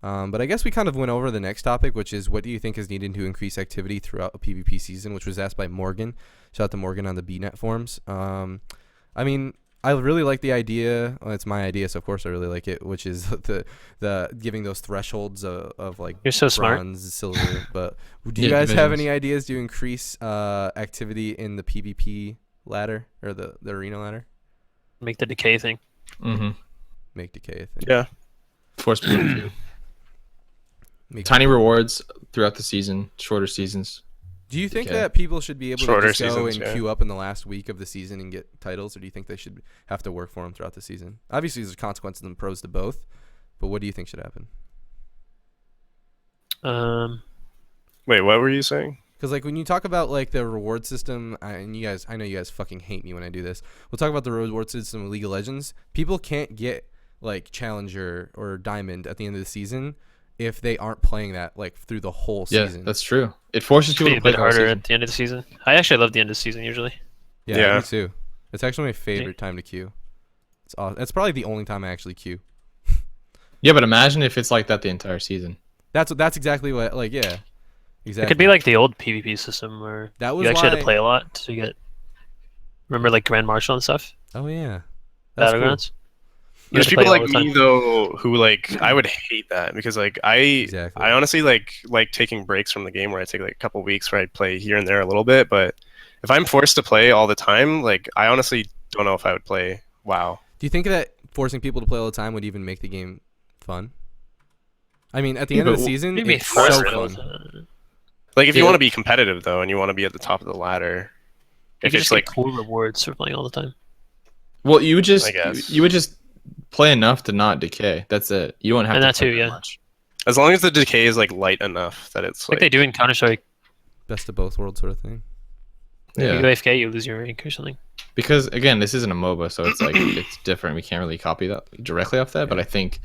But I guess we kind of went over the next topic, which is what do you think is needed to increase activity throughout a PvP season, which was asked by Morgan. Shout out to Morgan on the BNet forums. I mean, I really like the idea. Well, it's my idea, so of course I really like it, which is the giving those thresholds of like You're so smart. bronze, silver. But do you Yeah, guys have divisions. any ideas to increase activity in the PvP ladder or the arena ladder? Make the decay thing. Mm-hmm. Make decay a thing. Yeah. Force people to Make tiny rewards throughout the season, shorter seasons. Do you think Okay. that people should be able Shorter to just go seasons, and yeah. queue up in the last week of the season and get titles, or do you think they should have to work for them throughout the season? Obviously, there's consequences and pros to both, but what do you think should happen? Wait, what were you saying? Because like when you talk about like the reward system, and I know you guys fucking hate me when I do this. We'll talk about the reward system of League of Legends. People can't get like Challenger or Diamond at the end of the season if they aren't playing that like through the whole Yeah, season. that's true. It forces Should people be to a play bit the whole harder season. at the end of the season. I actually love the end of the season usually. Yeah. Me too. It's actually my favorite time to queue. It's awesome. It's probably the only time I actually queue. Yeah, but imagine if it's like that the entire season. That's exactly what like yeah. Exactly. It could be like the old PvP system where That was you actually had why- to play a lot to get. Remember like Grand Marshal and stuff. Oh yeah. That's cool. Battlegrounds. You There's had to play people all like the time. me though who like I would hate that because like Exactly. I honestly like taking breaks from the game where I take like a couple weeks where I play here and there a little bit, but if I'm forced to play all the time, like I honestly don't know if I would play WoW. Do you think that forcing people to play all the time would even make the game fun? I mean, at the Yeah, end of but the season, Maybe it's force so it all fun. the time. Like if you Yeah. want to be competitive though and you want to be at the top of the ladder, You if could it's just like get cool rewards for playing all the time. Well, you would just I guess. you would just play enough to not decay. That's it. You don't have And to that play too, that yeah. much. as long as the decay is like light enough that it's Like they do in Counter Strike. Best of both worlds sort of thing. You Yeah, go AFK, you lose your rank or something. because again, this isn't a MOBA, so it's like it's different. We can't really copy that directly off that, but I think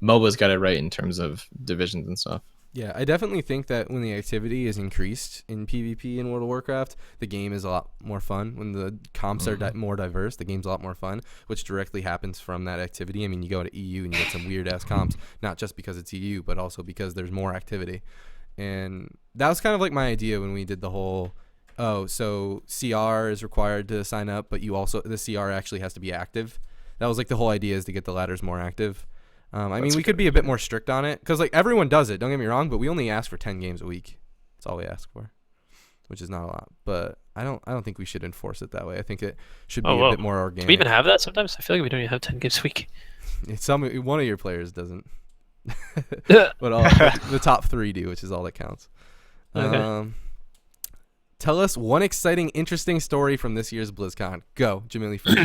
MOBA's got it right in terms of divisions and stuff. Yeah, I definitely think that when the activity is increased in PvP in World of Warcraft, the game is a lot more fun. When the comps are more diverse, the game's a lot more fun, which directly happens from that activity. I mean, you go to EU and you get some weird-ass comps, not just because it's EU, but also because there's more activity. And that was kind of like my idea when we did the whole, so CR is required to sign up, but the CR actually has to be active. That was like the whole idea, is to get the ladders more active. I mean, we could be a bit more strict on it because like everyone does it. Don't get me wrong, but we only ask for 10 games a week. That's all we ask for, which is not a lot. But I don't think we should enforce it that way. I think it should be a bit more organic. Do we even have that sometimes? I feel like we don't even have 10 games a week. One of your players doesn't, but the top 3 do, which is all that counts. Okay. Tell us one exciting, interesting story from this year's BlizzCon. Go, Jahmilli first.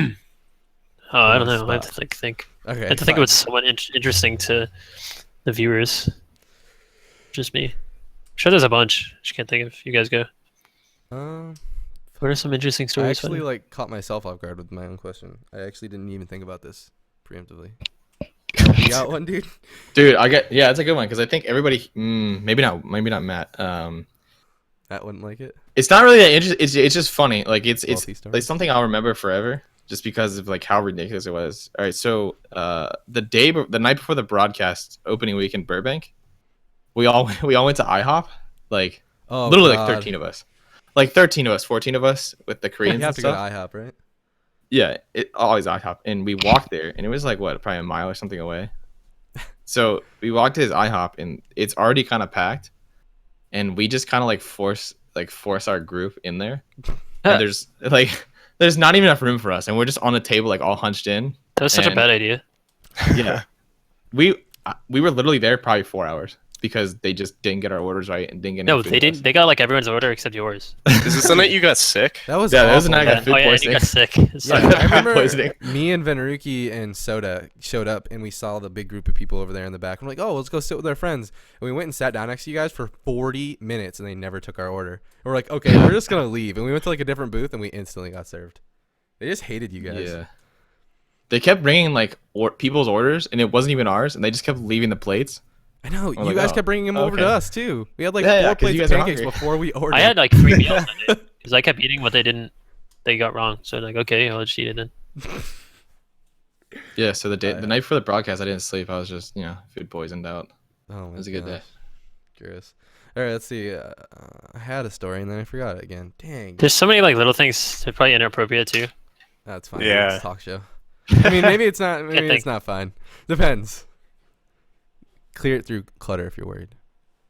I don't know. I have to think. Okay. I have to think it was somewhat interesting to the viewers. Just me. I'm sure there's a bunch. Just can't think of. You guys go. What are some interesting stories? I actually caught myself off guard with my own question. I actually didn't even think about this preemptively. You got one, dude? Dude, that's a good one because I think everybody, maybe not Matt. Matt wouldn't like it. It's not really that interesting. It's just funny. Like it's story. something I'll remember forever, just because of like how ridiculous it was. All right, so the night before the broadcast opening week in Burbank, we all went to IHOP, like literally like 13 of us, like 13 of us, 14 of us with the Koreans. You have to stuff. go to IHOP, right? Yeah, it always IHOP, and we walked there, and it was like probably a mile or something away. So we walked to his IHOP, and it's already kind of packed, and we just kind of force our group in there, and there's not even enough room for us, and we're just on the table all hunched in. That was such a bad idea. Yeah, we were literally there probably 4 hours because they just didn't get our orders right and didn't get. No, they didn't. They got everyone's order except yours. Is this the night you got sick? That was that was the awful. night I got food poisoning. You got sick. Yeah, I remember me and Veneruki and Soda showed up and we saw the big group of people over there in the back. I'm like, oh, let's go sit with our friends. And we went and sat down next to you guys for 40 minutes and they never took our order. And we're like, okay, we're just gonna leave. And we went to a different booth and we instantly got served. They just hated you guys. Yeah. They kept bringing people's orders and it wasn't even ours, and they just kept leaving the plates. I know. You guys kept bringing them over to us too. We had 4 plates of pancakes before we ordered. I had 3 meals that day because I kept eating what they got wrong. So okay, I'll just eat it then. Yeah. So the night before the broadcast, I didn't sleep. I was just food poisoned out. Oh, it was a good day. Curious. All right, let's see. I had a story and then I forgot it again. Dang. There's so many little things. They're probably inappropriate too. That's fine. Yeah. It's a talk show. I mean, maybe it's not. Maybe it's not fine. Depends. Clear it through clutter if you're worried.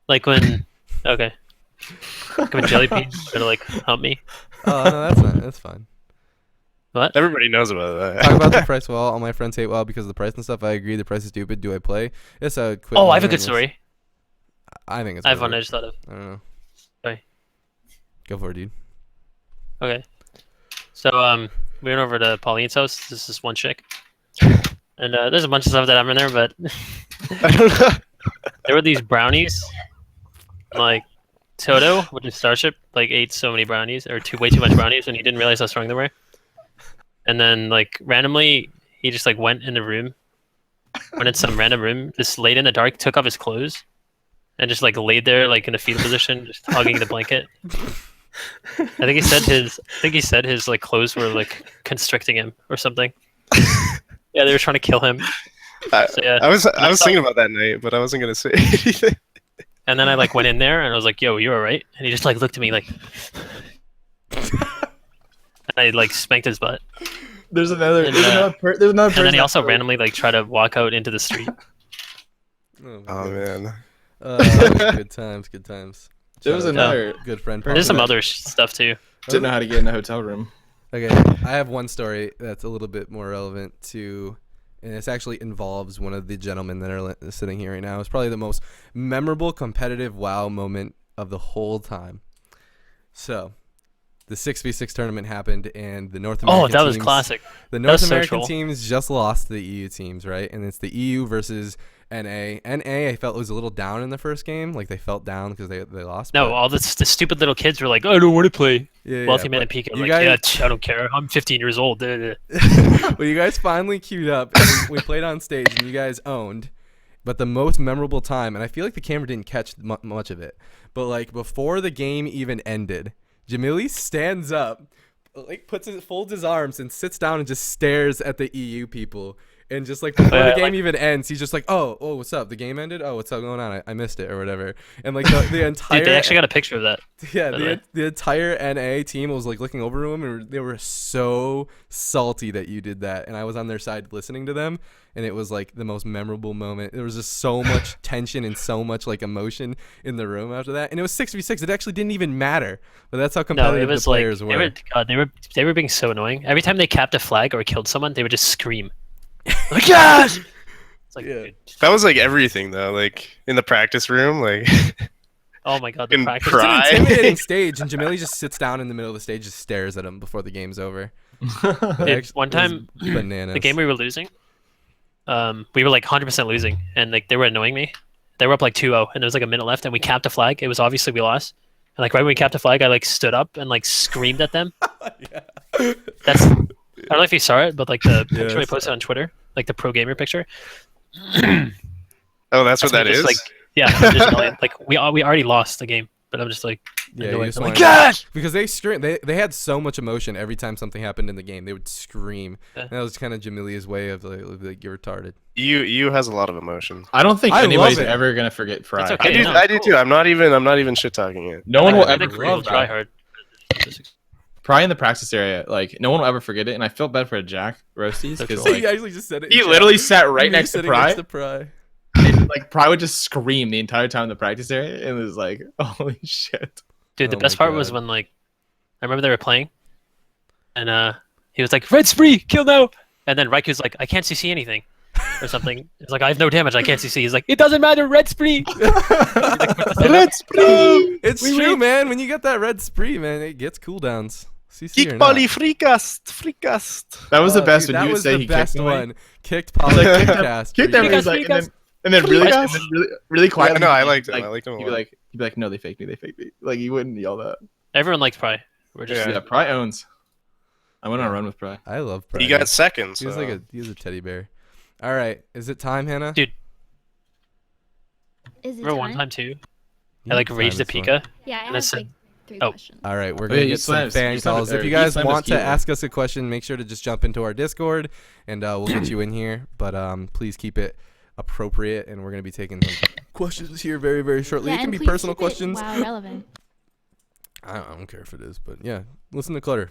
Like when, okay. Like when Jelly Bean try to hump me. Oh no, that's not. That's fine. What? Everybody knows about that. Talk about the price. Well, all my friends hate WoW because of the price and stuff. I agree. The price is stupid. Do I play? Yes, I would quit. Oh, I have a good story. I think it's. I have one I just thought of. I don't know. Sorry. Go for it, dude. Okay. So we went over to Pauline's house. This is one chick. And there's a bunch of stuff that I'm in there, but there were these brownies. Toto, which is Starship, ate so many brownies, or way too much brownies, and he didn't realize how strong they were. And then randomly, he just went in the room, went in some random room, just laid in the dark, took off his clothes, and just laid there in a fetal position, just hugging the blanket. I think he said his clothes were constricting him or something. Yeah, they were trying to kill him. I was thinking about that night, but I wasn't gonna say anything. And then I went in there and I was like, "Yo, you all right?" And he just looked at me and I spanked his butt. There's another person. And then he also randomly tried to walk out into the street. Oh man. Good times. Good times. There was another good friend. There's some other stuff too. Didn't know how to get in a hotel room. Okay, I have one story that's a little bit more relevant to, and this actually involves one of the gentlemen that are sitting here right now. It's probably the most memorable competitive WoW moment of the whole time. So, the 6v6 tournament happened, and the North American that was classic. The North American teams just lost to the EU teams, right? And it's the EU versus NA. NA, I felt was a little down in the first game. They felt down because they lost. No, all the stupid little kids were like, "Oh, I don't want to play." Yeah, Multi-man and PK. I don't care. I'm 15 years old. Well, you guys finally queued up. And we played on stage, and you guys owned. But the most memorable time, and I feel like the camera didn't catch much of it, but before the game even ended, Jahmilli stands up, folds his arms, and sits down and just stares at the EU people. And just like before the game like, even ends, he's just like, oh, what's up? The game ended? Oh, what's up going on? I missed it or whatever. And like the entire dude, they actually got a picture of that. Yeah, the entire NA team was like looking over to him, and they were so salty that you did that. And I was on their side listening to them, and it was like the most memorable moment. There was just so much tension and so much like emotion in the room after that. And it was 6v6. It actually didn't even matter. But that's how competitive the players were. They were being so annoying. Every time they capped a flag or killed someone, they would just scream. Like, yes! It's like, Yeah. dude. That was like everything though. Like in the practice room, like Oh my god, the in practice. pride. It's an intimidating stage, and Jahmilli just sits down in the middle of the stage, just stares at him before the game's over. Dude, one time, bananas. the game we were losing, we were like 100% losing, and like they were annoying me. They were up like 2-0, and there was like a minute left, and we capped a flag. It was obviously we lost. And like right when we capped a flag, I like stood up and like screamed at them. Yeah. That's I don't know if you saw it, but like the Yeah, picture I posted on Twitter, like the pro gamer picture. Oh, that's what me that just, is. Like, yeah, I'm just like we already lost the game, but I'm just like, Yeah, annoyed. you just I'm wanted like, gosh! because they screamed. They had so much emotion every time something happened in the game. They would scream. Yeah. And that was kind of Jahmilli's way of like you're retarded. You has a lot of emotion. I don't think I anybody's love it. ever gonna forget Pride. It's okay. I do no, too. I'm not even shit talking it. No one will I ever think forget we'll try Pride. hard. Pride in the practice area, like no one will ever forget it, and I felt bad for Jack Roasties because He like actually just said it. he literally sat right next to sitting Pride, next to Pride. and like Pride would just scream the entire time in the practice area, and it was like, holy shit. Dude, the Oh best my part was God. when like I remember they were playing, and he was like, "Red spree, kill now," and then Raikou was like, "I can't see anything," or something. He's like, "I have no damage, I can't see." He's like, "It doesn't matter, red spree." Red spree. It's We true, win. man. When you get that red spree, man, it gets cooldowns. CC or Kick not. Polly freakast. That was the Oh, best dude, when that he would was say the he best kicked me. one. Kicked Polly He's like, Freakast. Kicked them, Freakast, and he's like, freakast. and then really, Freakast. really quiet. Yeah, no, I liked him. Like, I liked him a He'd be lot. like, no, they faked me. Like he wouldn't yell that. Everyone likes Pry. We're just Yeah, Pry owns. I went on a run with Pry. I love Pride. He got second. He was so- like he was a teddy bear. All right, is it time, Hannah? Dude. Is it remember one time? time too. Yeah, I like time raged the is fine. Pika. Yeah, I And I have said- like 3 oh. questions. All right, we're Oh, gonna yeah, you get some slammed- fan you slammed- calls. If or you you guys slammed want to his keyboard. ask us a question, make sure to just jump into our Discord, and we'll get you in here. But please keep it appropriate, and we're gonna be taking some questions here very, very shortly. Yeah, It can and be please personal keep it questions. WoW relevant. I don't care if it is, but yeah, listen to Clutter.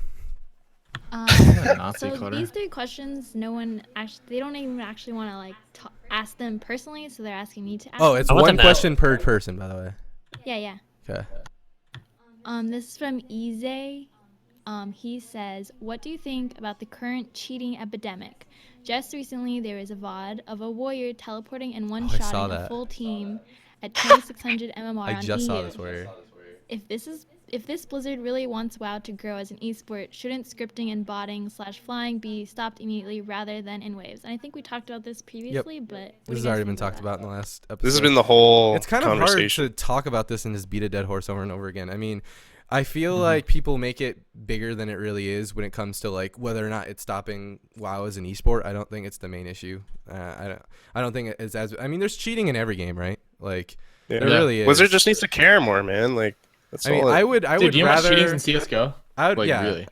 Nazi So clutter. these 3 questions, no one actually, they don't even actually want to like ask them personally, so they're asking me to ask. Oh, them. it's I want one them now. question per person, by the way. Yeah. Okay. This is from Ize. He says, "What do you think about the current cheating epidemic? Just recently, there was a VOD of a warrior teleporting and I saw one-shotting that. a full team at 2600 MMR I on just saw EU. this warrior. If this Blizzard really wants WoW to grow as an esport, shouldn't scripting and botting / flying be stopped immediately rather than in waves?" And I think we talked about this previously, but what do This you has guys already think been about talked that? about in the last episode. This has been the whole It's kind of hard conversation. to talk about this and just beat a dead horse over and over again. I mean, I feel Mm-hmm. like people make it bigger than it really is when it comes to like whether or not it's stopping WoW as an esport. I don't think it's the main issue. I don't think it's as. I mean, there's cheating in every game, right? Like Yeah. there really is. Blizzard just needs to care more, man. Like that's I mean, all. I would Dude, do you know rather. much cheating in CS:GO? I would, Like, yeah, really?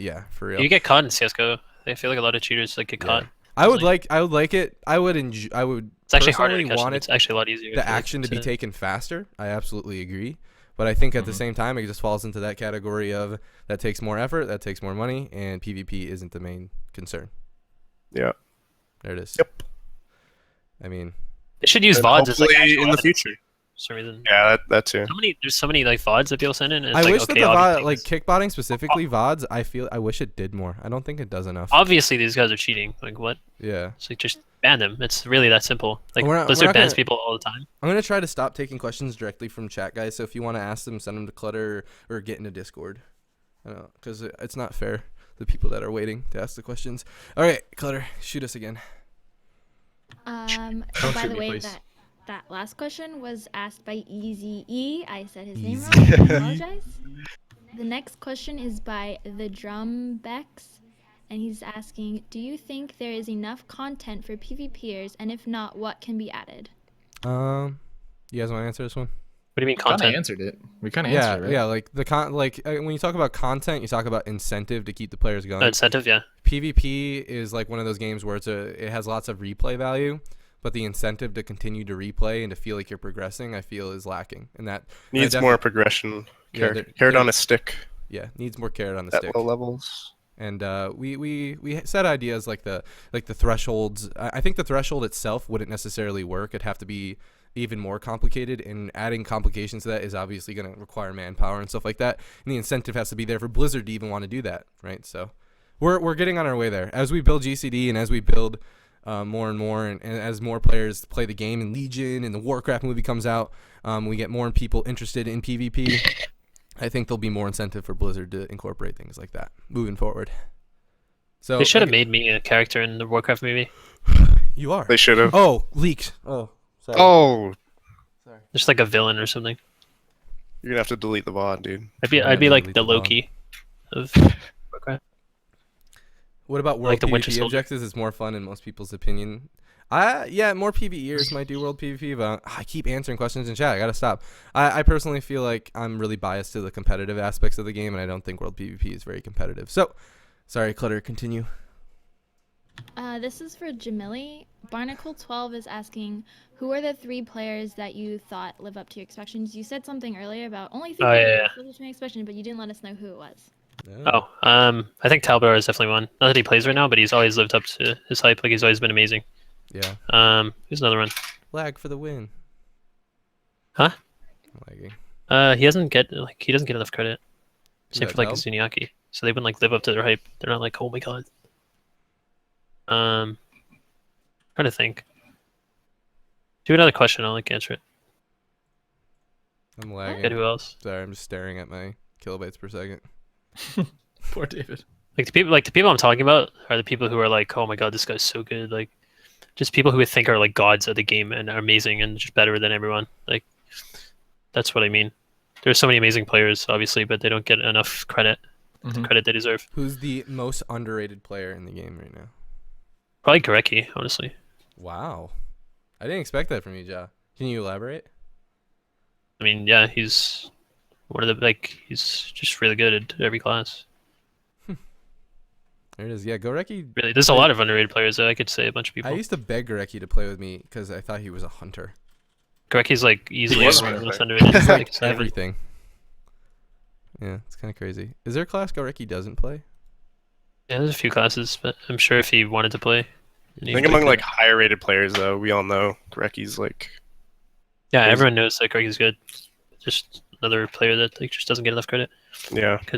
yeah, for real. You get caught in CS:GO. I feel like a lot of cheaters like get caught. I would like it. I would enjoy. I would. It's actually harder to personally catch want them. it It's actually a lot easier. the action to be taken faster. I absolutely agree. But I think at the same time, it just falls into that category of that takes more effort, that takes more money, and PvP isn't the main concern. Yeah. There it is. Yep. I mean, They should use And VODs as like hopefully actual in the evidence future. for some reason. Yeah, that too. There's so many like VODs that people send in. And it's I like, wish okay, that the obviously, like kickbotting specifically VODs. I wish it did more. I don't think it does enough. obviously these guys are cheating. Like what? Yeah. It's like just ban them. It's really that simple. Like We're not Blizzard bans gonna- people all the time. I'm gonna try to stop taking questions directly from chat, guys. So if you want to ask them, send them to Clutter or get into Discord. Because it's not fair. The people that are waiting to ask the questions. All right, Clutter, shoot us again. By shoot the me, way, please. that last question was asked by Easy E. I said his name wrong. I apologize. The next question is by the Drumbex, and he's asking, "Do you think there is enough content for PvPers, and if not, what can be added?" You guys want to answer this one? What do you mean Kind of content? answered it. We kind of Yeah, answered it, right? yeah. Like when you talk about content, you talk about incentive to keep the players going. Incentive, yeah. PvP is like one of those games where it has lots of replay value, but the incentive to continue to replay and to feel like you're progressing, I feel, is lacking. And that Needs more progression. Yeah, Carrot on a stick Yeah, needs more carrot on the at stick. low levels. And we set ideas like the thresholds. I think the threshold itself wouldn't necessarily work. It'd have to be even more complicated, and adding complications to that is obviously going to require manpower and stuff like that. And the incentive has to be there for Blizzard to even want to do that, right? So we're getting on our way there as we build GCD and as we build more and more, and as more players play the game, and Legion and the Warcraft movie comes out, we get more people interested in PvP. I think there'll be more incentive for Blizzard to incorporate things like that moving forward. So They should have made me a character in the Warcraft movie. You are. They should have. Oh, leaked. Oh, sorry. Oh, Sorry. Just like a villain or something. you're gonna have to delete the VOD, dude. I'd be like delete the the Loki of Warcraft. What about world Like the Winter PvP Soldier. objectives? It's more fun in most people's opinion. Yeah, more PvEers might do world PvP, but I keep answering questions in chat. I gotta stop. I personally feel like I'm really biased to the competitive aspects of the game, and I don't think world PvP is very competitive. So, sorry, Clutter, continue. This is for Jahmilli. Barnacle12 is asking, who are the 3 players that you thought live up to your expectations? You said something earlier about only 3 Oh, players yeah. live up to my expectation, but you didn't let us know who it was. Oh, I think Talbar is definitely one. Not that he plays right now, but he's always lived up to his hype. Like he's always been amazing. Yeah. Who's another one? Lag for the win. Huh? Lagging. He doesn't get enough credit. Same that for like Tal? Zuniaki. So they wouldn't like live up to their hype. They're not like, oh my god. Trying to think. Do another question. I'll like answer it. I'm lagging. Get who else? Sorry, I'm just staring at my kilobytes per second. Poor David. Like the people I'm talking about are the people who are like, oh my god, this guy's so good. Like, just people who we think are like gods of the game and are amazing and just better than everyone. Like, that's what I mean. There's so many amazing players, obviously, but they don't get enough credit. The credit they deserve. Who's the most underrated player in the game right now? Probably Gorecki, honestly. Wow. I didn't expect that from you, Ja. Can you elaborate? I mean, yeah, he's one of the he's just really good at every class. There it is. Yeah, Gorecki. Really, there's a lot of underrated players. I could say a bunch of people. I used to beg Gorecki to play with me because I thought he was a hunter. Gorecki's like easily was one of right the most there. underrated. He's Like, like it's not even- everything. Yeah, it's kind of crazy. Is there a class Gorecki doesn't play? Yeah, there's a few classes, but I'm sure if he wanted to play, I think among like higher rated players though, we all know Gorecki's like yeah, crazy. everyone knows that Gorecki's good. Just another player that like just doesn't get enough credit yeah. because